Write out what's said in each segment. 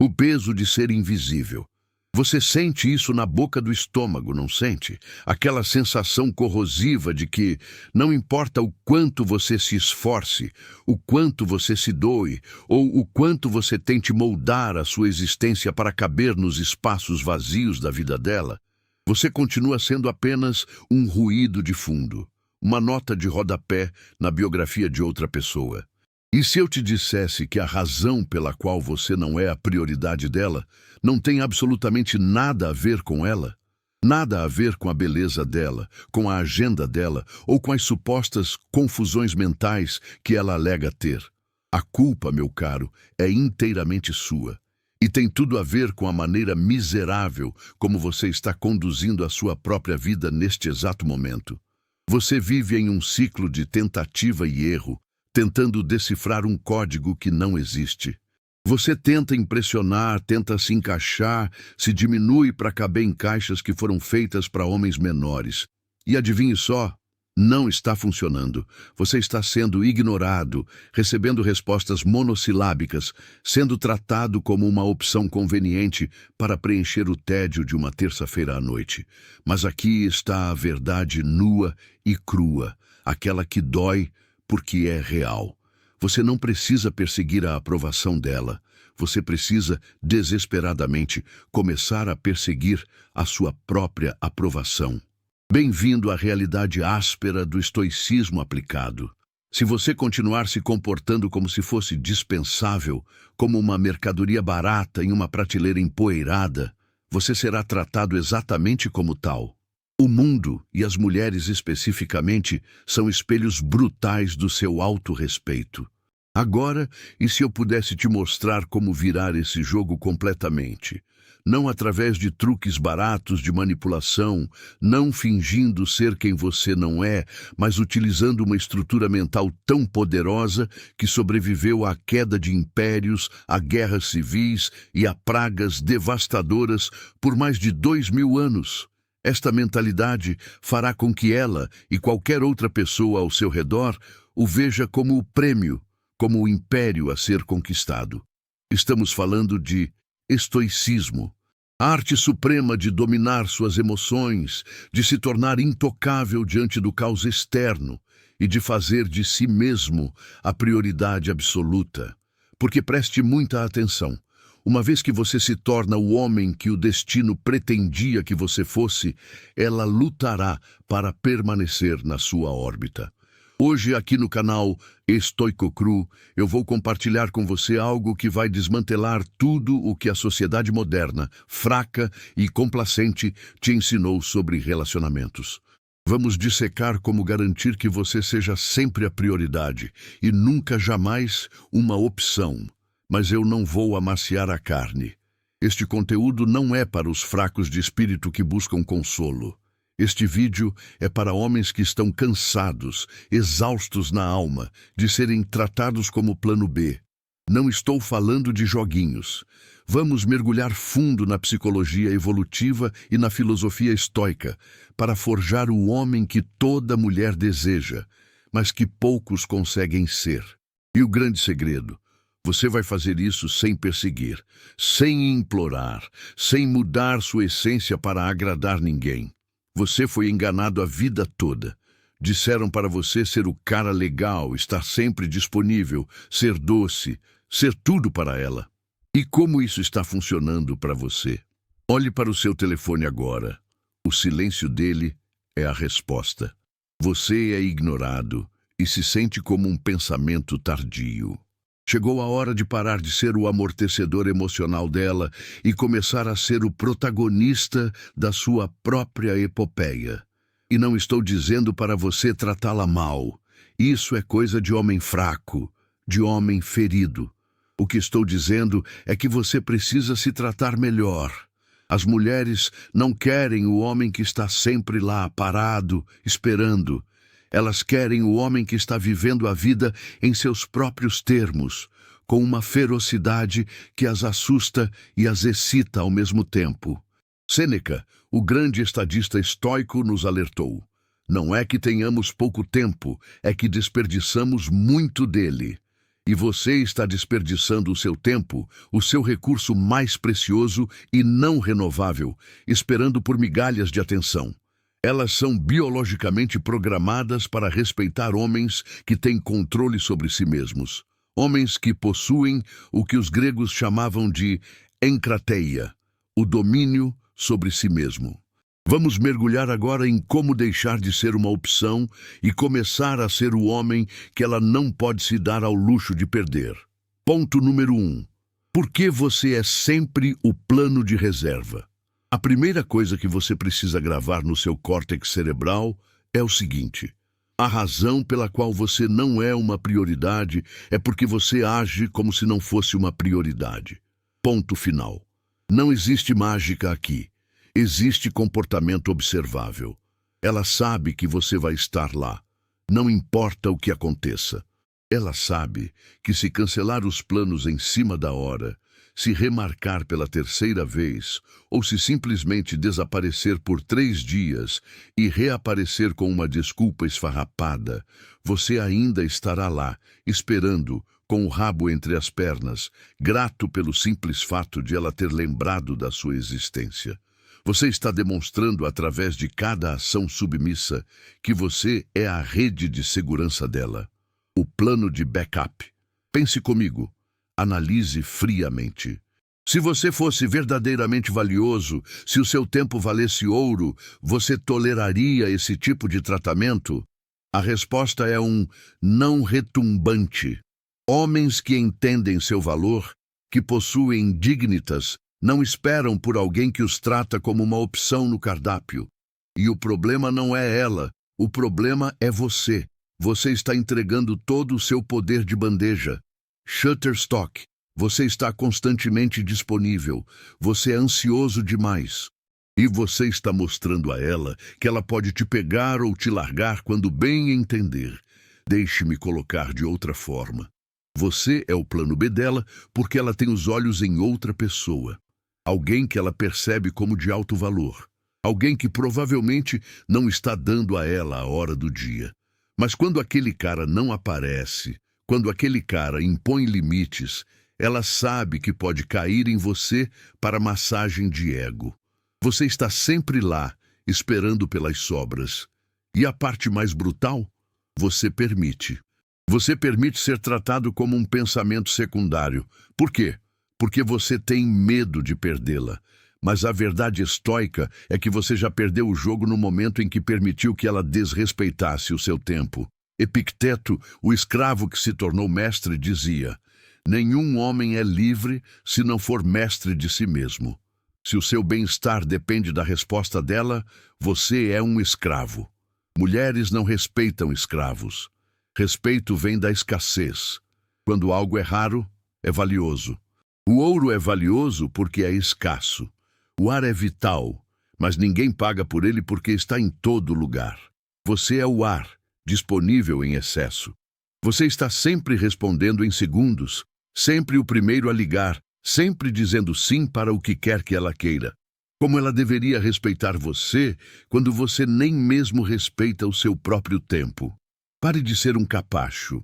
O peso de ser invisível. Você sente isso na boca do estômago, não sente? Aquela sensação corrosiva de que não importa o quanto você se esforce, o quanto você se doe, ou o quanto você tente moldar a sua existência para caber nos espaços vazios da vida dela, você continua sendo apenas um ruído de fundo, uma nota de rodapé na biografia de outra pessoa. E se eu te dissesse que a razão pela qual você não é a prioridade dela não tem absolutamente nada a ver com ela? Nada a ver com a beleza dela, com a agenda dela ou com as supostas confusões mentais que ela alega ter. A culpa, meu caro, é inteiramente sua. E tem tudo a ver com a maneira miserável como você está conduzindo a sua própria vida neste exato momento. Você vive em um ciclo de tentativa e erro, tentando decifrar um código que não existe. Você tenta impressionar, tenta se encaixar, se diminui para caber em caixas que foram feitas para homens menores. E adivinhe só, não está funcionando. Você está sendo ignorado, recebendo respostas monossilábicas, sendo tratado como uma opção conveniente para preencher o tédio de uma terça-feira à noite. Mas aqui está a verdade nua e crua, aquela que dói, porque é real. Você não precisa perseguir a aprovação dela. Você precisa, desesperadamente, começar a perseguir a sua própria aprovação. Bem-vindo à realidade áspera do estoicismo aplicado. Se você continuar se comportando como se fosse dispensável, como uma mercadoria barata em uma prateleira empoeirada, você será tratado exatamente como tal. O mundo, e as mulheres especificamente, são espelhos brutais do seu autorrespeito. Agora, e se eu pudesse te mostrar como virar esse jogo completamente? Não através de truques baratos de manipulação, não fingindo ser quem você não é, mas utilizando uma estrutura mental tão poderosa que sobreviveu à queda de impérios, a guerras civis e a pragas devastadoras por mais de 2000 anos. Esta mentalidade fará com que ela e qualquer outra pessoa ao seu redor o veja como o prêmio, como o império a ser conquistado. Estamos falando de estoicismo, a arte suprema de dominar suas emoções, de se tornar intocável diante do caos externo e de fazer de si mesmo a prioridade absoluta. Porque preste muita atenção. Uma vez que você se torna o homem que o destino pretendia que você fosse, ela lutará para permanecer na sua órbita. Hoje, aqui no canal Estoico Cru, eu vou compartilhar com você algo que vai desmantelar tudo o que a sociedade moderna, fraca e complacente, te ensinou sobre relacionamentos. Vamos dissecar como garantir que você seja sempre a prioridade e nunca jamais uma opção. Mas eu não vou amaciar a carne. Este conteúdo não é para os fracos de espírito que buscam consolo. Este vídeo é para homens que estão cansados, exaustos na alma, de serem tratados como plano B. Não estou falando de joguinhos. Vamos mergulhar fundo na psicologia evolutiva e na filosofia estoica, para forjar o homem que toda mulher deseja, mas que poucos conseguem ser. E o grande segredo: você vai fazer isso sem perseguir, sem implorar, sem mudar sua essência para agradar ninguém. Você foi enganado a vida toda. Disseram para você ser o cara legal, estar sempre disponível, ser doce, ser tudo para ela. E como isso está funcionando para você? Olhe para o seu telefone agora. O silêncio dele é a resposta. Você é ignorado e se sente como um pensamento tardio. Chegou a hora de parar de ser o amortecedor emocional dela e começar a ser o protagonista da sua própria epopeia. E não estou dizendo para você tratá-la mal. Isso é coisa de homem fraco, de homem ferido. O que estou dizendo é que você precisa se tratar melhor. As mulheres não querem o homem que está sempre lá, parado, esperando. Elas querem o homem que está vivendo a vida em seus próprios termos, com uma ferocidade que as assusta e as excita ao mesmo tempo. Sêneca, o grande estadista estoico, nos alertou: não é que tenhamos pouco tempo, é que desperdiçamos muito dele. E você está desperdiçando o seu tempo, o seu recurso mais precioso e não renovável, esperando por migalhas de atenção. Elas são biologicamente programadas para respeitar homens que têm controle sobre si mesmos. Homens que possuem o que os gregos chamavam de encrateia, o domínio sobre si mesmo. Vamos mergulhar agora em como deixar de ser uma opção e começar a ser o homem que ela não pode se dar ao luxo de perder. Ponto número 1. Por que você é sempre o plano de reserva? A primeira coisa que você precisa gravar no seu córtex cerebral é o seguinte: a razão pela qual você não é uma prioridade é porque você age como se não fosse uma prioridade. Ponto final. Não existe mágica aqui. Existe comportamento observável. Ela sabe que você vai estar lá. Não importa o que aconteça. Ela sabe que se cancelar os planos em cima da hora, se remarcar pela terceira vez, ou se simplesmente desaparecer por 3 dias e reaparecer com uma desculpa esfarrapada, você ainda estará lá, esperando, com o rabo entre as pernas, grato pelo simples fato de ela ter lembrado da sua existência. Você está demonstrando através de cada ação submissa que você é a rede de segurança dela. O plano de backup. Pense comigo. Analise friamente. Se você fosse verdadeiramente valioso, se o seu tempo valesse ouro, você toleraria esse tipo de tratamento? A resposta é um não retumbante. Homens que entendem seu valor, que possuem dignitas, não esperam por alguém que os trata como uma opção no cardápio. E o problema não é ela, o problema é você. Você está entregando todo o seu poder de bandeja. Shutterstock, você está constantemente disponível. Você é ansioso demais. E você está mostrando a ela que ela pode te pegar ou te largar quando bem entender. Deixe-me colocar de outra forma. Você é o plano B dela porque ela tem os olhos em outra pessoa. Alguém que ela percebe como de alto valor. Alguém que provavelmente não está dando a ela a hora do dia. Mas quando aquele cara não aparece, quando aquele cara impõe limites, ela sabe que pode cair em você para massagem de ego. Você está sempre lá, esperando pelas sobras. E a parte mais brutal? Você permite. Você permite ser tratado como um pensamento secundário. Por quê? Porque você tem medo de perdê-la. Mas a verdade estoica é que você já perdeu o jogo no momento em que permitiu que ela desrespeitasse o seu tempo. Epicteto, o escravo que se tornou mestre, dizia: nenhum homem é livre se não for mestre de si mesmo. Se o seu bem-estar depende da resposta dela, você é um escravo. Mulheres não respeitam escravos. Respeito vem da escassez. Quando algo é raro, é valioso. O ouro é valioso porque é escasso. O ar é vital, mas ninguém paga por ele porque está em todo lugar. Você é o ar, disponível em excesso. Você está sempre respondendo em segundos, sempre o primeiro a ligar, sempre dizendo sim para o que quer que ela queira. Como ela deveria respeitar você quando você nem mesmo respeita o seu próprio tempo? Pare de ser um capacho.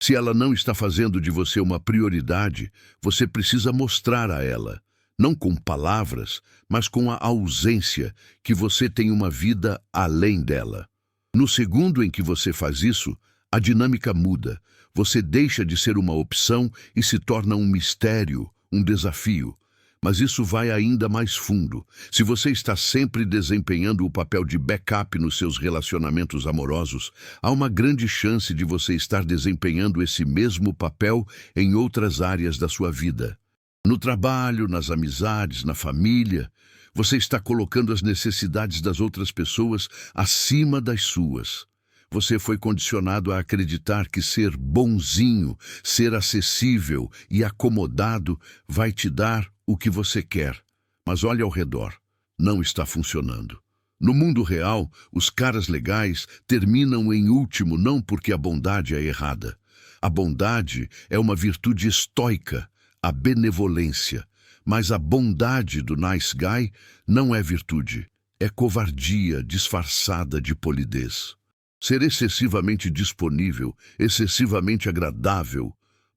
Se ela não está fazendo de você uma prioridade, você precisa mostrar a ela, não com palavras, mas com a ausência, que você tem uma vida além dela. No segundo em que você faz isso, a dinâmica muda. Você deixa de ser uma opção e se torna um mistério, um desafio. Mas isso vai ainda mais fundo. Se você está sempre desempenhando o papel de backup nos seus relacionamentos amorosos, há uma grande chance de você estar desempenhando esse mesmo papel em outras áreas da sua vida. No trabalho, nas amizades, na família, você está colocando as necessidades das outras pessoas acima das suas. Você foi condicionado a acreditar que ser bonzinho, ser acessível e acomodado vai te dar o que você quer. Mas olhe ao redor. Não está funcionando. No mundo real, os caras legais terminam em último não porque a bondade é errada. A bondade é uma virtude estoica, a benevolência. Mas a bondade do nice guy não é virtude. É covardia disfarçada de polidez. Ser excessivamente disponível, excessivamente agradável,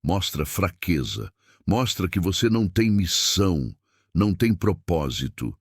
mostra fraqueza, mostra que você não tem missão, não tem propósito.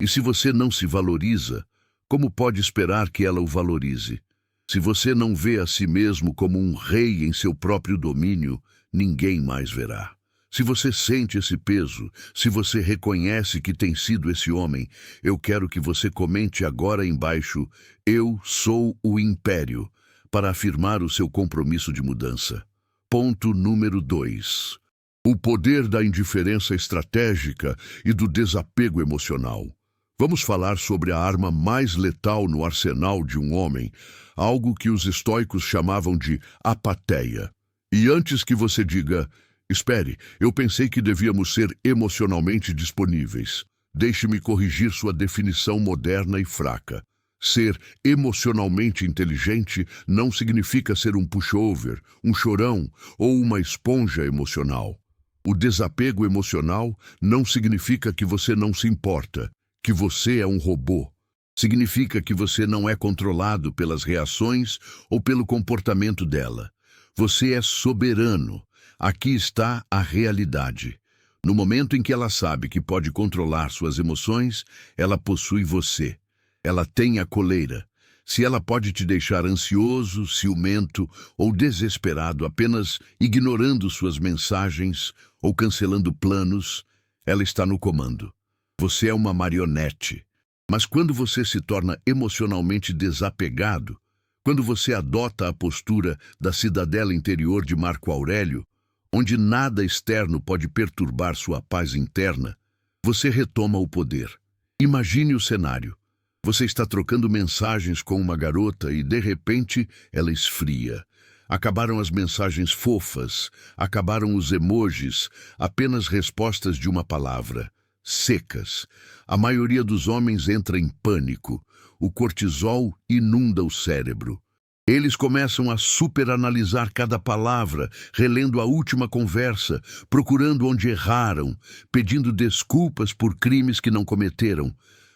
E se você não se valoriza, como pode esperar que ela o valorize? Se você não vê a si mesmo como um rei em seu próprio domínio, ninguém mais verá. Se você sente esse peso, se você reconhece que tem sido esse homem, eu quero que você comente agora embaixo: eu sou o império, para afirmar o seu compromisso de mudança. Ponto número 2. O poder da indiferença estratégica e do desapego emocional. Vamos falar sobre a arma mais letal no arsenal de um homem, algo que os estoicos chamavam de apatia. E antes que você diga: espere, eu pensei que devíamos ser emocionalmente disponíveis, deixe-me corrigir sua definição moderna e fraca. Ser emocionalmente inteligente não significa ser um pushover, um chorão ou uma esponja emocional. O desapego emocional não significa que você não se importa, que você é um robô. Significa que você não é controlado pelas reações ou pelo comportamento dela. Você é soberano. Aqui está a realidade. No momento em que ela sabe que pode controlar suas emoções, ela possui você. Ela tem a coleira. Se ela pode te deixar ansioso, ciumento ou desesperado apenas ignorando suas mensagens ou cancelando planos, ela está no comando. Você é uma marionete. Mas quando você se torna emocionalmente desapegado, quando você adota a postura da cidadela interior de Marco Aurélio, onde nada externo pode perturbar sua paz interna, você retoma o poder. Imagine o cenário. Você está trocando mensagens com uma garota e, de repente, ela esfria. Acabaram as mensagens fofas, acabaram os emojis, apenas respostas de uma palavra. Secas. A maioria dos homens entra em pânico. O cortisol inunda o cérebro. Eles começam a superanalisar cada palavra, relendo a última conversa, procurando onde erraram, pedindo desculpas por crimes que não cometeram.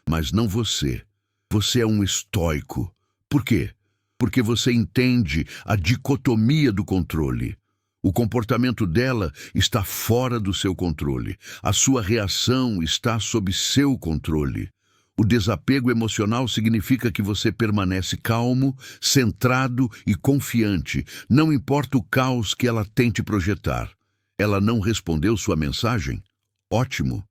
Mas não você. Você é um estoico. Por quê? Porque você entende a dicotomia do controle. O comportamento dela está fora do seu controle. A sua reação está sob seu controle. O desapego emocional significa que você permanece calmo, centrado e confiante, não importa o caos que ela tente projetar. Ela não respondeu sua mensagem? Ótimo.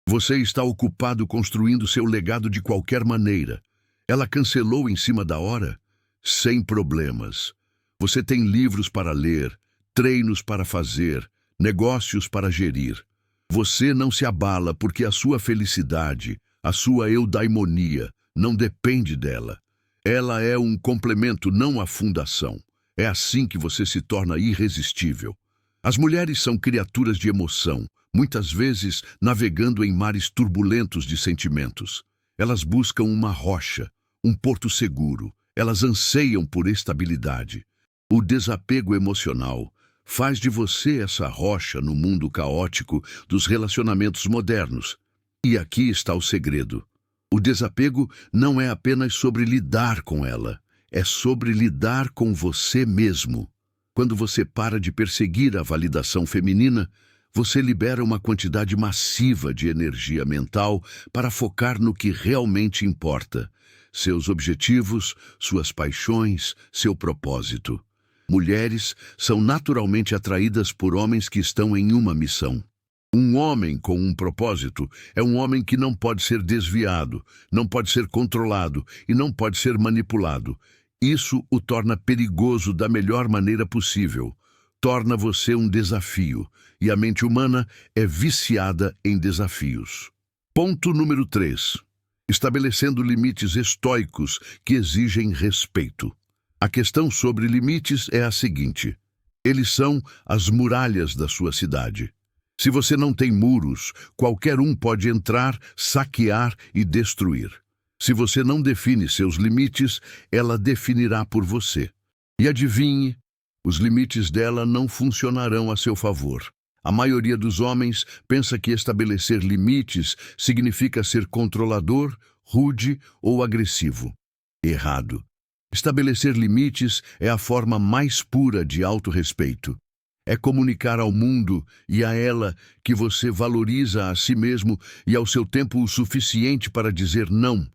Você está ocupado construindo seu legado de qualquer maneira. Ela cancelou em cima da hora? Sem problemas. Você tem livros para ler, treinos para fazer, negócios para gerir. Você não se abala porque a sua felicidade, a sua eudaimonia, não depende dela. Ela é um complemento, não a fundação. É assim que você se torna irresistível. As mulheres são criaturas de emoção, muitas vezes navegando em mares turbulentos de sentimentos. Elas buscam uma rocha, um porto seguro. Elas anseiam por estabilidade. O desapego emocional faz de você essa rocha no mundo caótico dos relacionamentos modernos. E aqui está o segredo. O desapego não é apenas sobre lidar com ela, é sobre lidar com você mesmo. Quando você para de perseguir a validação feminina, você libera uma quantidade massiva de energia mental para focar no que realmente importa. Seus objetivos, suas paixões, seu propósito. Mulheres são naturalmente atraídas por homens que estão em uma missão. Um homem com um propósito é um homem que não pode ser desviado, não pode ser controlado e não pode ser manipulado. Isso o torna perigoso da melhor maneira possível. Torna você um desafio, e a mente humana é viciada em desafios. Ponto número 3. Estabelecendo limites estoicos que exigem respeito. A questão sobre limites é a seguinte: eles são as muralhas da sua cidade. Se você não tem muros, qualquer um pode entrar, saquear e destruir. Se você não define seus limites, ela definirá por você. E adivinhe, os limites dela não funcionarão a seu favor. A maioria dos homens pensa que estabelecer limites significa ser controlador, rude ou agressivo. Errado. Estabelecer limites é a forma mais pura de autorrespeito. É comunicar ao mundo e a ela que você valoriza a si mesmo e ao seu tempo o suficiente para dizer não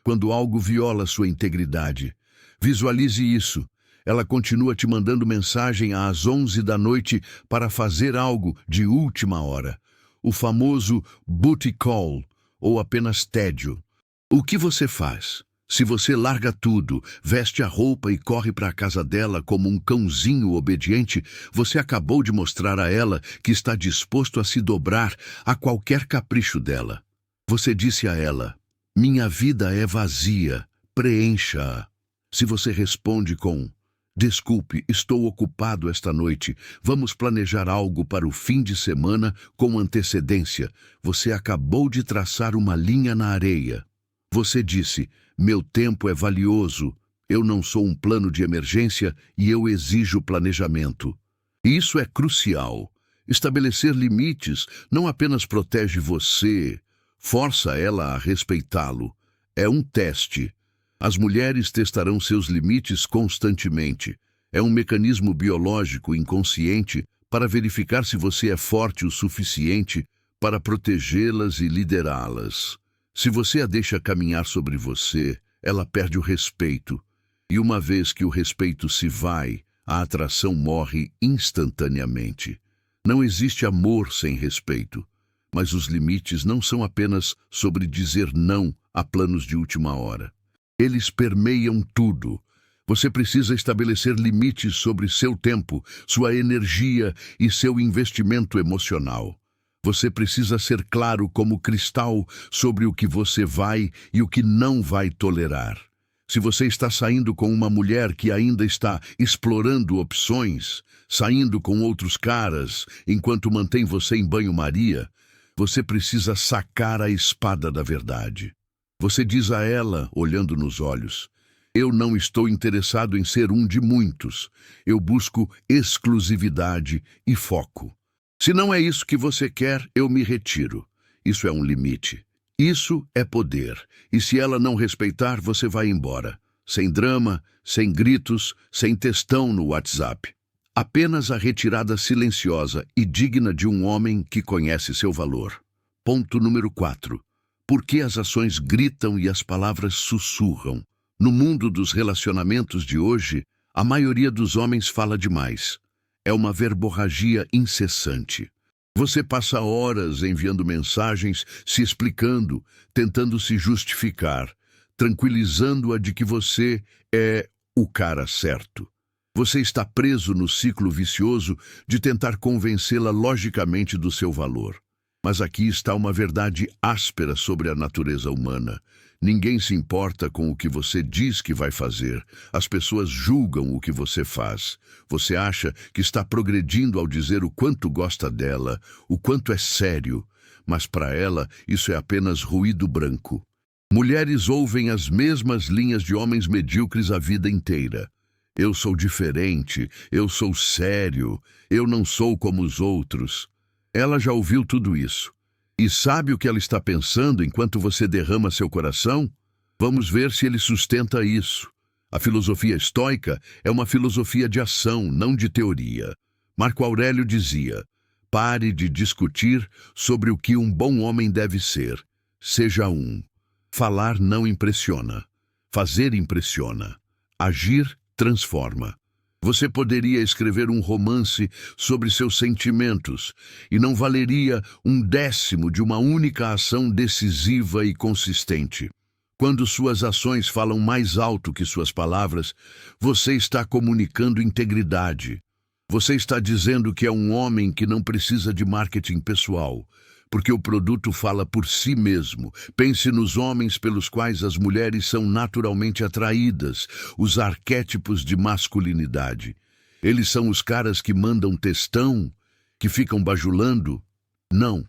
quando algo viola sua integridade. Visualize isso. Ela continua te mandando mensagem às 11 da noite para fazer algo de última hora. O famoso booty call, ou apenas tédio. O que você faz? Se você larga tudo, veste a roupa e corre para a casa dela como um cãozinho obediente, você acabou de mostrar a ela que está disposto a se dobrar a qualquer capricho dela. Você disse a ela: minha vida é vazia, preencha-a. Se você responde com: desculpe, estou ocupado esta noite, vamos planejar algo para o fim de semana com antecedência, você acabou de traçar uma linha na areia. Você disse: meu tempo é valioso, eu não sou um plano de emergência e eu exijo planejamento. Isso é crucial. Estabelecer limites não apenas protege você, força ela a respeitá-lo. É um teste. As mulheres testarão seus limites constantemente. É um mecanismo biológico inconsciente para verificar se você é forte o suficiente para protegê-las e liderá-las. Se você a deixa caminhar sobre você, ela perde o respeito. E uma vez que o respeito se vai, a atração morre instantaneamente. Não existe amor sem respeito. Mas os limites não são apenas sobre dizer não a planos de última hora. Eles permeiam tudo. Você precisa estabelecer limites sobre seu tempo, sua energia e seu investimento emocional. Você precisa ser claro como cristal sobre o que você vai e o que não vai tolerar. Se você está saindo com uma mulher que ainda está explorando opções, saindo com outros caras enquanto mantém você em banho-maria, você precisa sacar a espada da verdade. Você diz a ela, olhando nos olhos: eu não estou interessado em ser um de muitos. Eu busco exclusividade e foco. Se não é isso que você quer, eu me retiro. Isso é um limite. Isso é poder. E se ela não respeitar, você vai embora. Sem drama, sem gritos, sem textão no WhatsApp. Apenas a retirada silenciosa e digna de um homem que conhece seu valor. Ponto número 4. Por que as ações gritam e as palavras sussurram? No mundo dos relacionamentos de hoje, a maioria dos homens fala demais. É uma verborragia incessante. Você passa horas enviando mensagens, se explicando, tentando se justificar, tranquilizando-a de que você é o cara certo. Você está preso no ciclo vicioso de tentar convencê-la logicamente do seu valor. Mas aqui está uma verdade áspera sobre a natureza humana. Ninguém se importa com o que você diz que vai fazer. As pessoas julgam o que você faz. Você acha que está progredindo ao dizer o quanto gosta dela, o quanto é sério. Mas para ela, isso é apenas ruído branco. Mulheres ouvem as mesmas linhas de homens medíocres a vida inteira. Eu sou diferente, eu sou sério, eu não sou como os outros. Ela já ouviu tudo isso. E sabe o que ela está pensando enquanto você derrama seu coração? Vamos ver se ele sustenta isso. A filosofia estoica é uma filosofia de ação, não de teoria. Marco Aurélio dizia: pare de discutir sobre o que um bom homem deve ser. Seja um. Falar não impressiona. Fazer impressiona. Agir transforma. Você poderia escrever um romance sobre seus sentimentos e não valeria 1/10 de uma única ação decisiva e consistente. Quando suas ações falam mais alto que suas palavras, você está comunicando integridade. Você está dizendo que é um homem que não precisa de marketing pessoal, porque o produto fala por si mesmo. Pense nos homens pelos quais as mulheres são naturalmente atraídas, os arquétipos de masculinidade. Eles são os caras que mandam textão, que ficam bajulando? Não.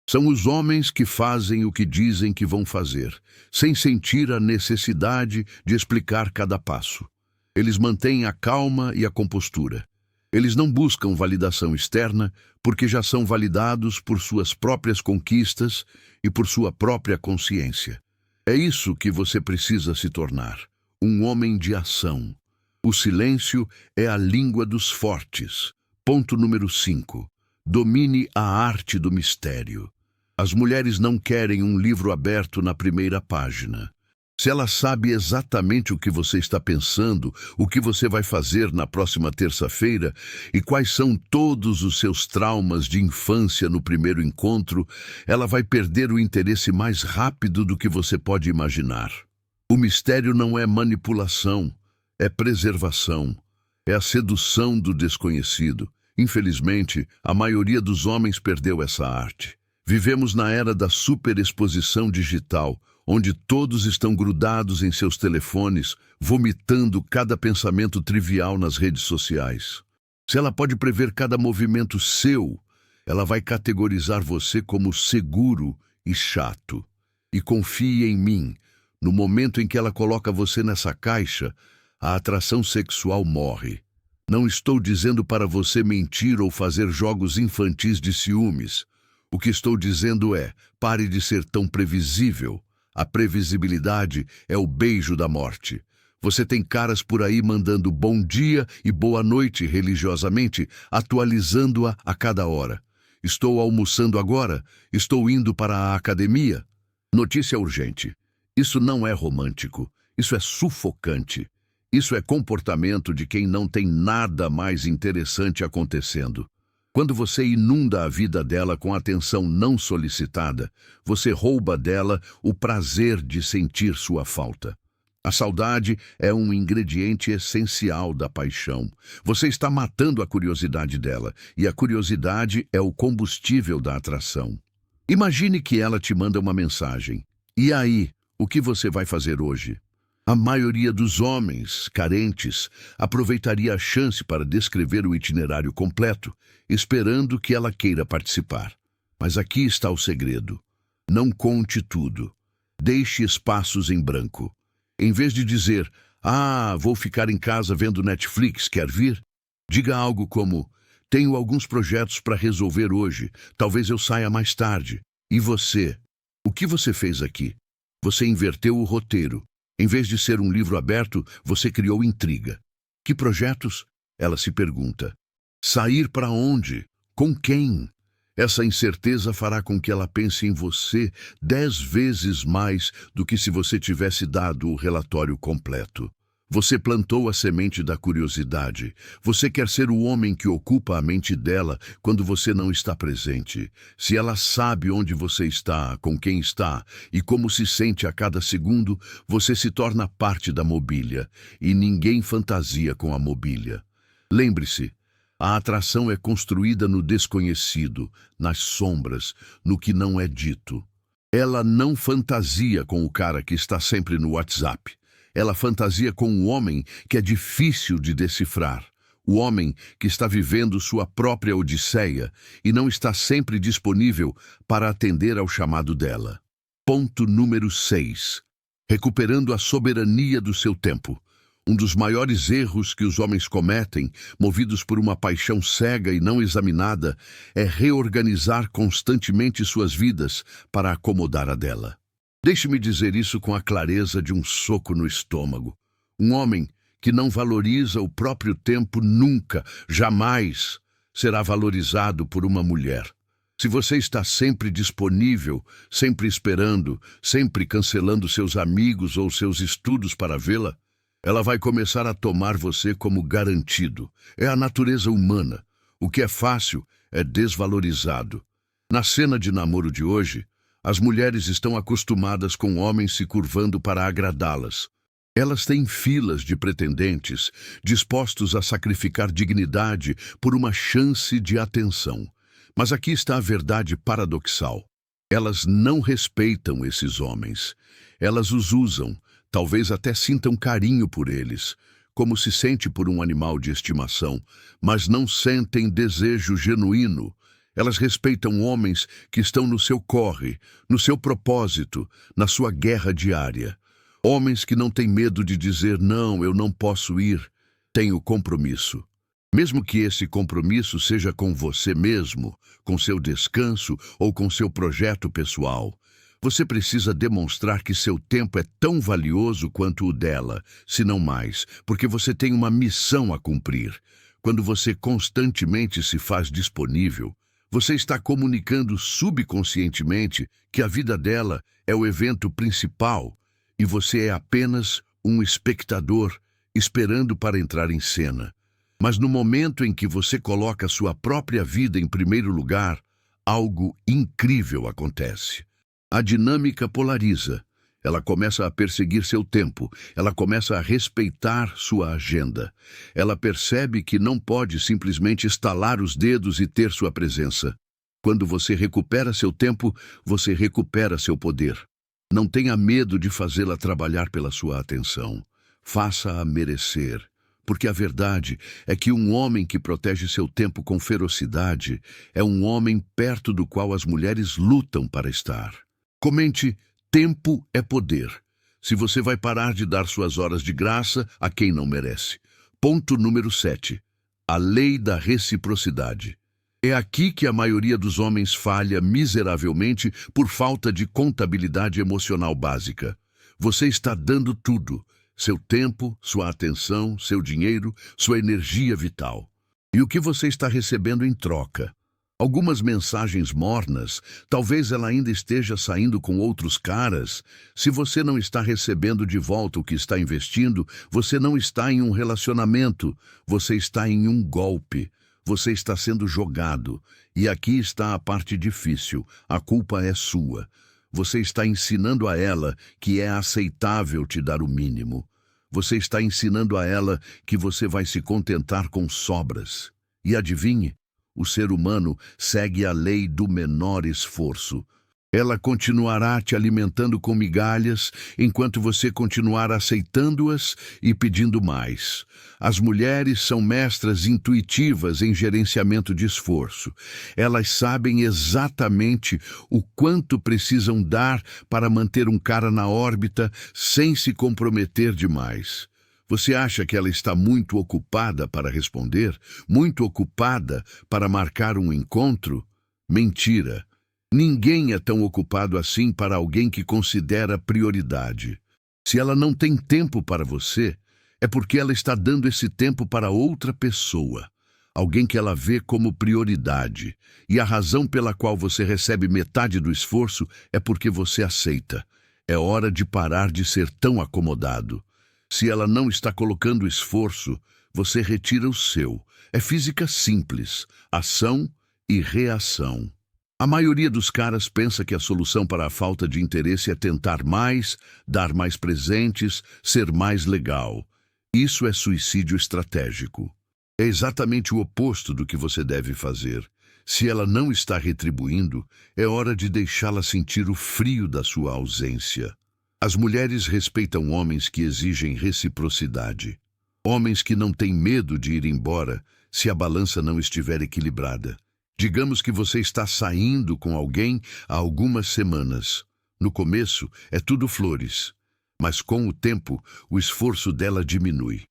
São os homens que fazem o que dizem que vão fazer, sem sentir a necessidade de explicar cada passo. Eles mantêm a calma e a compostura. Eles não buscam validação externa porque já são validados por suas próprias conquistas e por sua própria consciência. É isso que você precisa se tornar, um homem de ação. O silêncio é a língua dos fortes. Ponto número 5. Domine a arte do mistério. As mulheres não querem um livro aberto na primeira página. Se ela sabe exatamente o que você está pensando, o que você vai fazer na próxima terça-feira e quais são todos os seus traumas de infância no primeiro encontro, ela vai perder o interesse mais rápido do que você pode imaginar. O mistério não é manipulação, é preservação, é a sedução do desconhecido. Infelizmente, a maioria dos homens perdeu essa arte. Vivemos na era da superexposição digital, onde todos estão grudados em seus telefones, vomitando cada pensamento trivial nas redes sociais. Se ela pode prever cada movimento seu, ela vai categorizar você como seguro e chato. E confie em mim, no momento em que ela coloca você nessa caixa, a atração sexual morre. Não estou dizendo para você mentir ou fazer jogos infantis de ciúmes. O que estou dizendo é, pare de ser tão previsível. A previsibilidade é o beijo da morte. Você tem caras por aí mandando bom dia e boa noite religiosamente, atualizando-a a cada hora. Estou almoçando agora? Estou indo para a academia? Notícia urgente. Isso não é romântico. Isso é sufocante. Isso é comportamento de quem não tem nada mais interessante acontecendo. Quando você inunda a vida dela com atenção não solicitada, você rouba dela o prazer de sentir sua falta. A saudade é um ingrediente essencial da paixão. Você está matando a curiosidade dela, e a curiosidade é o combustível da atração. Imagine que ela te manda uma mensagem. E aí, o que você vai fazer hoje? A maioria dos homens carentes aproveitaria a chance para descrever o itinerário completo, esperando que ela queira participar. Mas aqui está o segredo. Não conte tudo. Deixe espaços em branco. Em vez de dizer, vou ficar em casa vendo Netflix, quer vir? Diga algo como, tenho alguns projetos para resolver hoje, talvez eu saia mais tarde. E você? O que você fez aqui? Você inverteu o roteiro. Em vez de ser um livro aberto, você criou intriga. Que projetos? Ela se pergunta. Sair para onde? Com quem? Essa incerteza fará com que ela pense em você 10 vezes mais do que se você tivesse dado o relatório completo. Você plantou a semente da curiosidade. Você quer ser o homem que ocupa a mente dela quando você não está presente. Se ela sabe onde você está, com quem está e como se sente a cada segundo, você se torna parte da mobília. E ninguém fantasia com a mobília. Lembre-se, a atração é construída no desconhecido, nas sombras, no que não é dito. Ela não fantasia com o cara que está sempre no WhatsApp. Ela fantasia com um homem que é difícil de decifrar. O homem que está vivendo sua própria odisseia e não está sempre disponível para atender ao chamado dela. Ponto número 6. Recuperando a soberania do seu tempo. Um dos maiores erros que os homens cometem, movidos por uma paixão cega e não examinada, é reorganizar constantemente suas vidas para acomodar a dela. Deixe-me dizer isso com a clareza de um soco no estômago. Um homem que não valoriza o próprio tempo nunca, jamais, será valorizado por uma mulher. Se você está sempre disponível, sempre esperando, sempre cancelando seus amigos ou seus estudos para vê-la, ela vai começar a tomar você como garantido. É a natureza humana. O que é fácil é desvalorizado. Na cena de namoro de hoje, as mulheres estão acostumadas com homens se curvando para agradá-las. Elas têm filas de pretendentes, dispostos a sacrificar dignidade por uma chance de atenção. Mas aqui está a verdade paradoxal. Elas não respeitam esses homens. Elas os usam, talvez até sintam carinho por eles, como se sente por um animal de estimação, mas não sentem desejo genuíno. Elas respeitam homens que estão no seu corre, no seu propósito, na sua guerra diária. Homens que não têm medo de dizer, não, eu não posso ir, tenho compromisso. Mesmo que esse compromisso seja com você mesmo, com seu descanso ou com seu projeto pessoal, você precisa demonstrar que seu tempo é tão valioso quanto o dela, se não mais, porque você tem uma missão a cumprir. Quando você constantemente se faz disponível, você está comunicando subconscientemente que a vida dela é o evento principal e você é apenas um espectador esperando para entrar em cena. Mas no momento em que você coloca sua própria vida em primeiro lugar, algo incrível acontece. A dinâmica polariza. Ela começa a perseguir seu tempo, ela começa a respeitar sua agenda. Ela percebe que não pode simplesmente estalar os dedos e ter sua presença. Quando você recupera seu tempo, você recupera seu poder. Não tenha medo de fazê-la trabalhar pela sua atenção. Faça-a merecer. Porque a verdade é que um homem que protege seu tempo com ferocidade é um homem perto do qual as mulheres lutam para estar. Comente: tempo é poder. Se você vai parar de dar suas horas de graça a quem não merece. Ponto número 7. A lei da reciprocidade. É aqui que a maioria dos homens falha miseravelmente por falta de contabilidade emocional básica. Você está dando tudo: seu tempo, sua atenção, seu dinheiro, sua energia vital. E o que você está recebendo em troca? Algumas mensagens mornas, talvez ela ainda esteja saindo com outros caras. Se você não está recebendo de volta o que está investindo, você não está em um relacionamento, você está em um golpe. Você está sendo jogado. E aqui está a parte difícil: a culpa é sua. Você está ensinando a ela que é aceitável te dar o mínimo. Você está ensinando a ela que você vai se contentar com sobras. E adivinhe? O ser humano segue a lei do menor esforço. Ela continuará te alimentando com migalhas enquanto você continuar aceitando-as e pedindo mais. As mulheres são mestras intuitivas em gerenciamento de esforço. Elas sabem exatamente o quanto precisam dar para manter um cara na órbita sem se comprometer demais. Você acha que ela está muito ocupada para responder? Muito ocupada para marcar um encontro? Mentira! Ninguém é tão ocupado assim para alguém que considera prioridade. Se ela não tem tempo para você, é porque ela está dando esse tempo para outra pessoa, alguém que ela vê como prioridade. E a razão pela qual você recebe metade do esforço é porque você aceita. É hora de parar de ser tão acomodado. Se ela não está colocando esforço, você retira o seu. É física simples: ação e reação. A maioria dos caras pensa que a solução para a falta de interesse é tentar mais, dar mais presentes, ser mais legal. Isso é suicídio estratégico. É exatamente o oposto do que você deve fazer. Se ela não está retribuindo, é hora de deixá-la sentir o frio da sua ausência. As mulheres respeitam homens que exigem reciprocidade. Homens que não têm medo de ir embora se a balança não estiver equilibrada. Digamos que você está saindo com alguém há algumas semanas. No começo, é tudo flores. Mas com o tempo, o esforço dela diminui.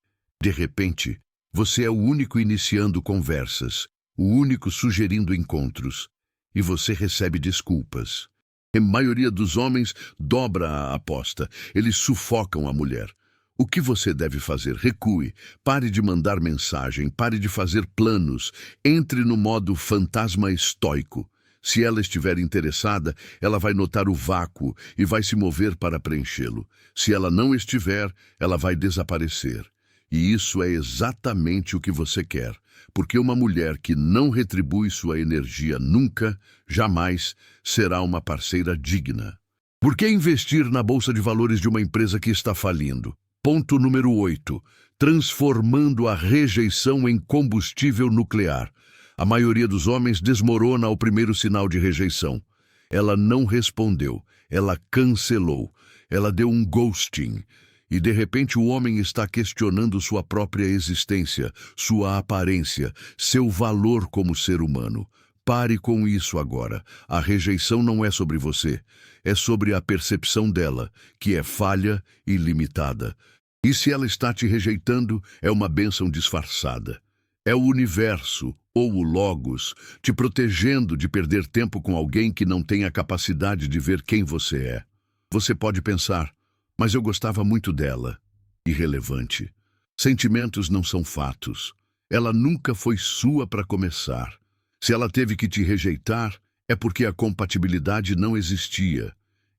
De repente, você é o único iniciando conversas, o único sugerindo encontros. E você recebe desculpas. A maioria dos homens dobra a aposta. Eles sufocam a mulher. O que você deve fazer? Recue. Pare de mandar mensagem. Pare de fazer planos. Entre no modo fantasma estoico. Se ela estiver interessada, ela vai notar o vácuo e vai se mover para preenchê-lo. Se ela não estiver, ela vai desaparecer. E isso é exatamente o que você quer. Porque uma mulher que não retribui sua energia nunca, jamais, será uma parceira digna. Por que investir na bolsa de valores de uma empresa que está falindo? Ponto número 8. Transformando a rejeição em combustível nuclear. A maioria dos homens desmorona ao primeiro sinal de rejeição. Ela não respondeu, ela cancelou, ela deu um ghosting. E de repente o homem está questionando sua própria existência, sua aparência, seu valor como ser humano. Pare com isso agora. A rejeição não é sobre você. É sobre a percepção dela, que é falha e limitada. E se ela está te rejeitando, é uma bênção disfarçada. É o universo, ou o Logos, te protegendo de perder tempo com alguém que não tem a capacidade de ver quem você é. Você pode pensar: mas eu gostava muito dela. Irrelevante. Sentimentos não são fatos. Ela nunca foi sua para começar. Se ela teve que te rejeitar, é porque a compatibilidade não existia.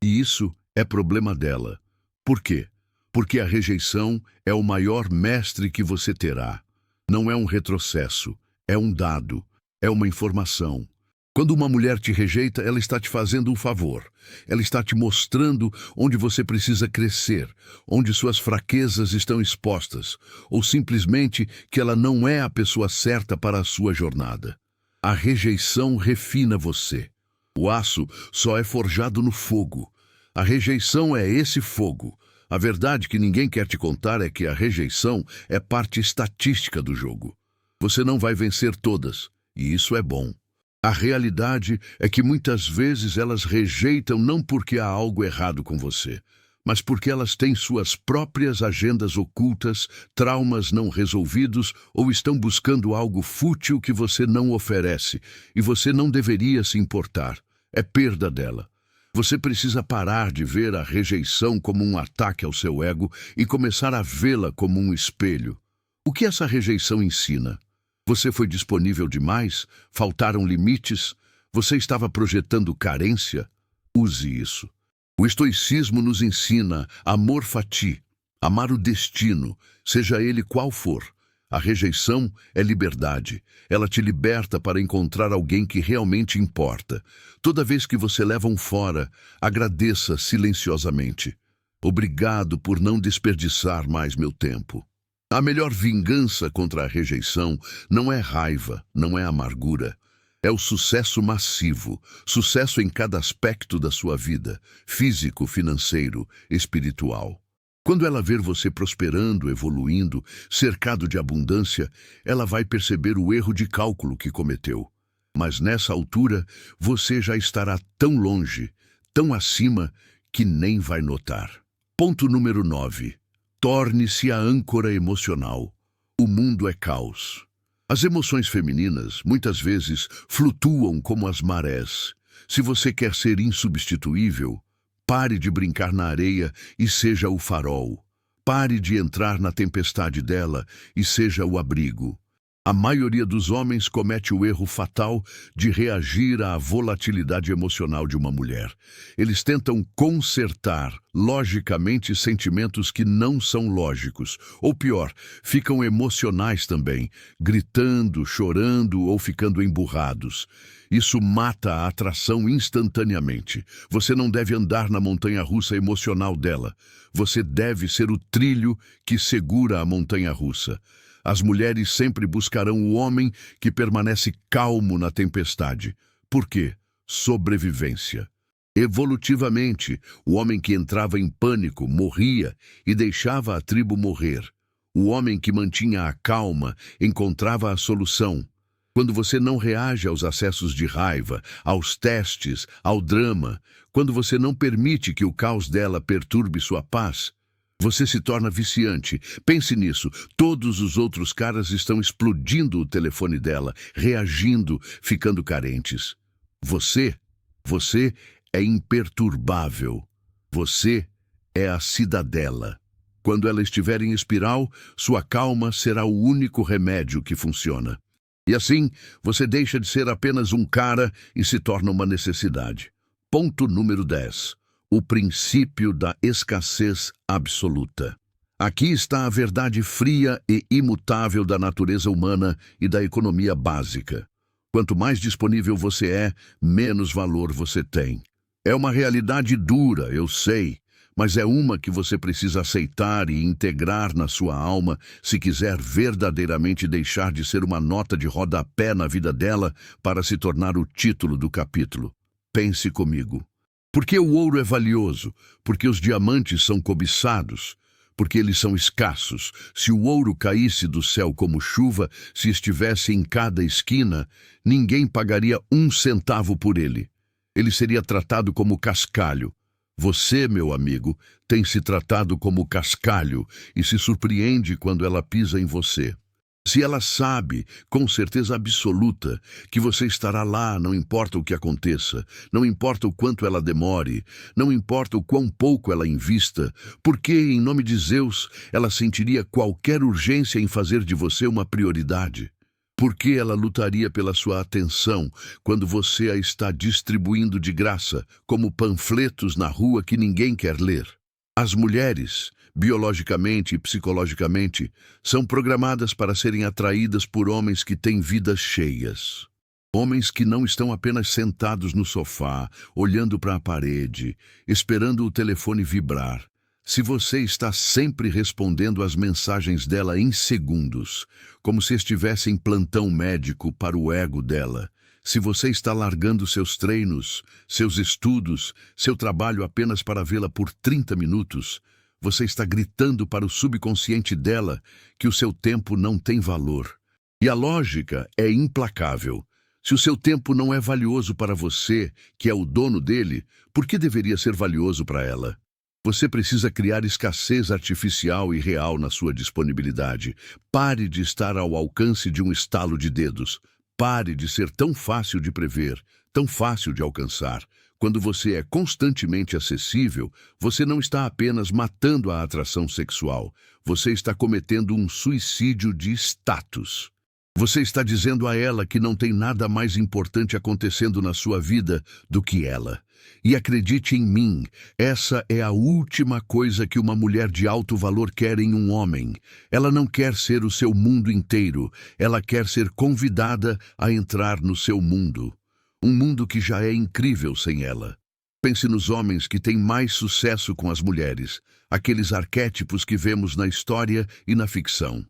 E isso é problema dela. Por quê? Porque a rejeição é o maior mestre que você terá. Não é um retrocesso, é um dado, é uma informação. Quando uma mulher te rejeita, ela está te fazendo um favor. Ela está te mostrando onde você precisa crescer, onde suas fraquezas estão expostas, ou simplesmente que ela não é a pessoa certa para a sua jornada. A rejeição refina você. O aço só é forjado no fogo. A rejeição é esse fogo. A verdade que ninguém quer te contar é que a rejeição é parte estatística do jogo. Você não vai vencer todas, e isso é bom. A realidade é que muitas vezes elas rejeitam não porque há algo errado com você, mas porque elas têm suas próprias agendas ocultas, traumas não resolvidos ou estão buscando algo fútil que você não oferece e você não deveria se importar. É perda dela. Você precisa parar de ver a rejeição como um ataque ao seu ego e começar a vê-la como um espelho. O que essa rejeição ensina? Você foi disponível demais? Faltaram limites? Você estava projetando carência? Use isso. O estoicismo nos ensina amor fati, amar o destino, seja ele qual for. A rejeição é liberdade. Ela te liberta para encontrar alguém que realmente importa. Toda vez que você leva um fora, agradeça silenciosamente. Obrigado por não desperdiçar mais meu tempo. A melhor vingança contra a rejeição não é raiva, não é amargura. É o sucesso massivo, sucesso em cada aspecto da sua vida, físico, financeiro, espiritual. Quando ela ver você prosperando, evoluindo, cercado de abundância, ela vai perceber o erro de cálculo que cometeu. Mas nessa altura, você já estará tão longe, tão acima, que nem vai notar. Ponto número 9. Torne-se a âncora emocional. O mundo é caos. As emoções femininas, muitas vezes, flutuam como as marés. Se você quer ser insubstituível, pare de brincar na areia e seja o farol. Pare de entrar na tempestade dela e seja o abrigo. A maioria dos homens comete o erro fatal de reagir à volatilidade emocional de uma mulher. Eles tentam consertar, logicamente, sentimentos que não são lógicos. Ou pior, ficam emocionais também, gritando, chorando ou ficando emburrados. Isso mata a atração instantaneamente. Você não deve andar na montanha-russa emocional dela. Você deve ser o trilho que segura a montanha-russa. As mulheres sempre buscarão o homem que permanece calmo na tempestade. Por quê? Sobrevivência. Evolutivamente, o homem que entrava em pânico morria e deixava a tribo morrer. O homem que mantinha a calma encontrava a solução. Quando você não reage aos acessos de raiva, aos testes, ao drama, quando você não permite que o caos dela perturbe sua paz, você se torna viciante. Pense nisso. Todos os outros caras estão explodindo o telefone dela, reagindo, ficando carentes. Você é imperturbável. Você é a cidadela. Quando ela estiver em espiral, sua calma será o único remédio que funciona. E assim, você deixa de ser apenas um cara e se torna uma necessidade. Ponto número 10. O princípio da escassez absoluta. Aqui está a verdade fria e imutável da natureza humana e da economia básica. Quanto mais disponível você é, menos valor você tem. É uma realidade dura, eu sei, mas é uma que você precisa aceitar e integrar na sua alma se quiser verdadeiramente deixar de ser uma nota de rodapé na vida dela para se tornar o título do capítulo. Pense comigo. Por que o ouro é valioso? Porque os diamantes são cobiçados. Porque eles são escassos. Se o ouro caísse do céu como chuva, se estivesse em cada esquina, ninguém pagaria 1 centavo por ele. Ele seria tratado como cascalho. Você, meu amigo, tem se tratado como cascalho e se surpreende quando ela pisa em você. Se ela sabe, com certeza absoluta, que você estará lá, não importa o que aconteça, não importa o quanto ela demore, não importa o quão pouco ela invista, porque, em nome de Zeus, ela sentiria qualquer urgência em fazer de você uma prioridade? Por que ela lutaria pela sua atenção quando você a está distribuindo de graça, como panfletos na rua que ninguém quer ler? As mulheres, biologicamente e psicologicamente, são programadas para serem atraídas por homens que têm vidas cheias. Homens que não estão apenas sentados no sofá, olhando para a parede, esperando o telefone vibrar. Se você está sempre respondendo às mensagens dela em segundos, como se estivesse em plantão médico para o ego dela, se você está largando seus treinos, seus estudos, seu trabalho apenas para vê-la por 30 minutos, você está gritando para o subconsciente dela que o seu tempo não tem valor. E a lógica é implacável. Se o seu tempo não é valioso para você, que é o dono dele, por que deveria ser valioso para ela? Você precisa criar escassez artificial e real na sua disponibilidade. Pare de estar ao alcance de um estalo de dedos. Pare de ser tão fácil de prever, tão fácil de alcançar. Quando você é constantemente acessível, você não está apenas matando a atração sexual. Você está cometendo um suicídio de status. Você está dizendo a ela que não tem nada mais importante acontecendo na sua vida do que ela. E acredite em mim, essa é a última coisa que uma mulher de alto valor quer em um homem. Ela não quer ser o seu mundo inteiro, ela quer ser convidada a entrar no seu mundo. Um mundo que já é incrível sem ela. Pense nos homens que têm mais sucesso com as mulheres, aqueles arquétipos que vemos na história e na ficção.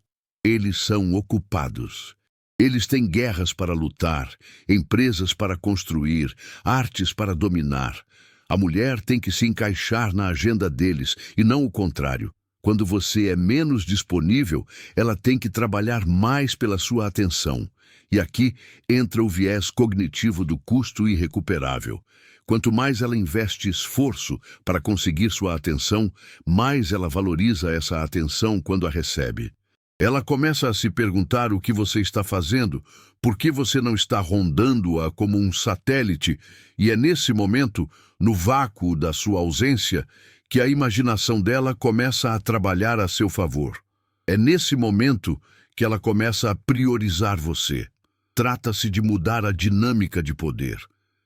Eles são ocupados. Eles têm guerras para lutar, empresas para construir, artes para dominar. A mulher tem que se encaixar na agenda deles, e não o contrário. Quando você é menos disponível, ela tem que trabalhar mais pela sua atenção. E aqui entra o viés cognitivo do custo irrecuperável. Quanto mais ela investe esforço para conseguir sua atenção, mais ela valoriza essa atenção quando a recebe. Ela começa a se perguntar o que você está fazendo, por que você não está rondando-a como um satélite, e é nesse momento, no vácuo da sua ausência, que a imaginação dela começa a trabalhar a seu favor. É nesse momento que ela começa a priorizar você. Trata-se de mudar a dinâmica de poder.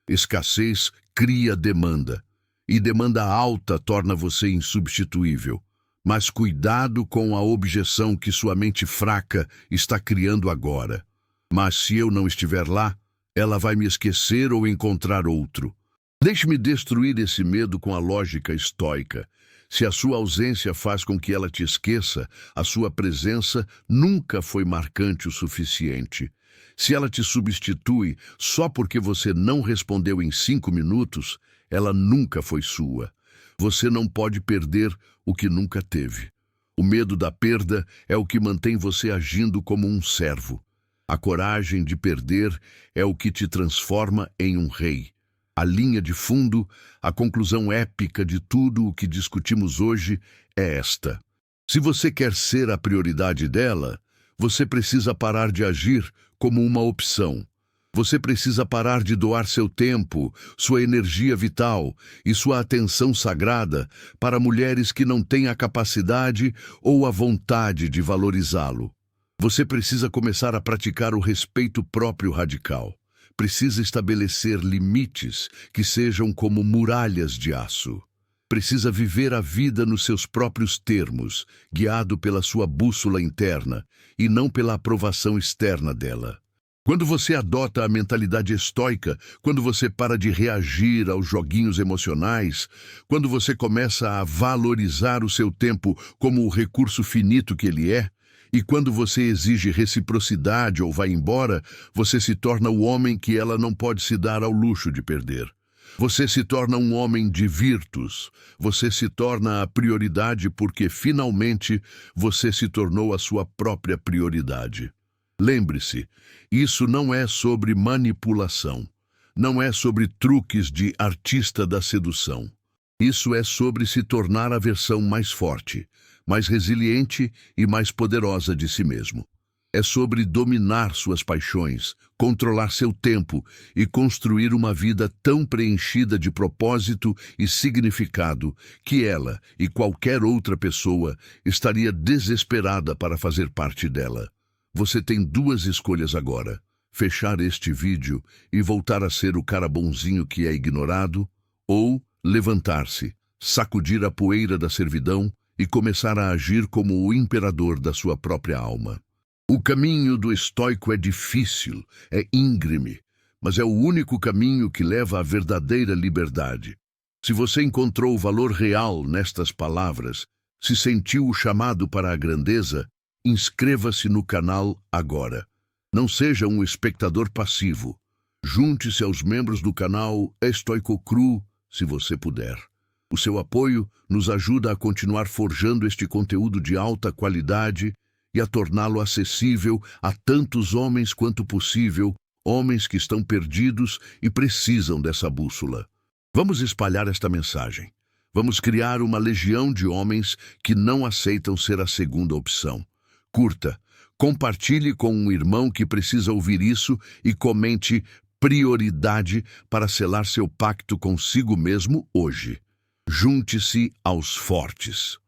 Escassez cria demanda, e demanda alta torna você insubstituível. Mas cuidado com a objeção que sua mente fraca está criando agora. Mas se eu não estiver lá, ela vai me esquecer ou encontrar outro. Deixe-me destruir esse medo com a lógica estoica. Se a sua ausência faz com que ela te esqueça, a sua presença nunca foi marcante o suficiente. Se ela te substitui só porque você não respondeu em 5 minutos, ela nunca foi sua. Você não pode perder o que nunca teve. O medo da perda é o que mantém você agindo como um servo. A coragem de perder é o que te transforma em um rei. A linha de fundo, a conclusão épica de tudo o que discutimos hoje é esta. Se você quer ser a prioridade dela, você precisa parar de agir como uma opção. Você precisa parar de doar seu tempo, sua energia vital e sua atenção sagrada para mulheres que não têm a capacidade ou a vontade de valorizá-lo. Você precisa começar a praticar o respeito próprio radical. Precisa estabelecer limites que sejam como muralhas de aço. Precisa viver a vida nos seus próprios termos, guiado pela sua bússola interna e não pela aprovação externa dela. Quando você adota a mentalidade estoica, quando você para de reagir aos joguinhos emocionais, quando você começa a valorizar o seu tempo como o recurso finito que ele é, e quando você exige reciprocidade ou vai embora, você se torna o homem que ela não pode se dar ao luxo de perder. Você se torna um homem de virtus. Você se torna a prioridade porque, finalmente, você se tornou a sua própria prioridade. Lembre-se, isso não é sobre manipulação. Não é sobre truques de artista da sedução. Isso é sobre se tornar a versão mais forte, mais resiliente e mais poderosa de si mesmo. É sobre dominar suas paixões, controlar seu tempo e construir uma vida tão preenchida de propósito e significado que ela e qualquer outra pessoa estaria desesperada para fazer parte dela. Você tem duas escolhas agora: fechar este vídeo e voltar a ser o cara bonzinho que é ignorado, ou levantar-se, sacudir a poeira da servidão e começar a agir como o imperador da sua própria alma. O caminho do estoico é difícil, é íngreme, mas é o único caminho que leva à verdadeira liberdade. Se você encontrou o valor real nestas palavras, se sentiu o chamado para a grandeza, inscreva-se no canal agora. Não seja um espectador passivo. Junte-se aos membros do canal Estoico Cru, se você puder. O seu apoio nos ajuda a continuar forjando este conteúdo de alta qualidade e a torná-lo acessível a tantos homens quanto possível, homens que estão perdidos e precisam dessa bússola. Vamos espalhar esta mensagem. Vamos criar uma legião de homens que não aceitam ser a segunda opção. Curta, compartilhe com um irmão que precisa ouvir isso e comente prioridade para selar seu pacto consigo mesmo hoje. Junte-se aos fortes.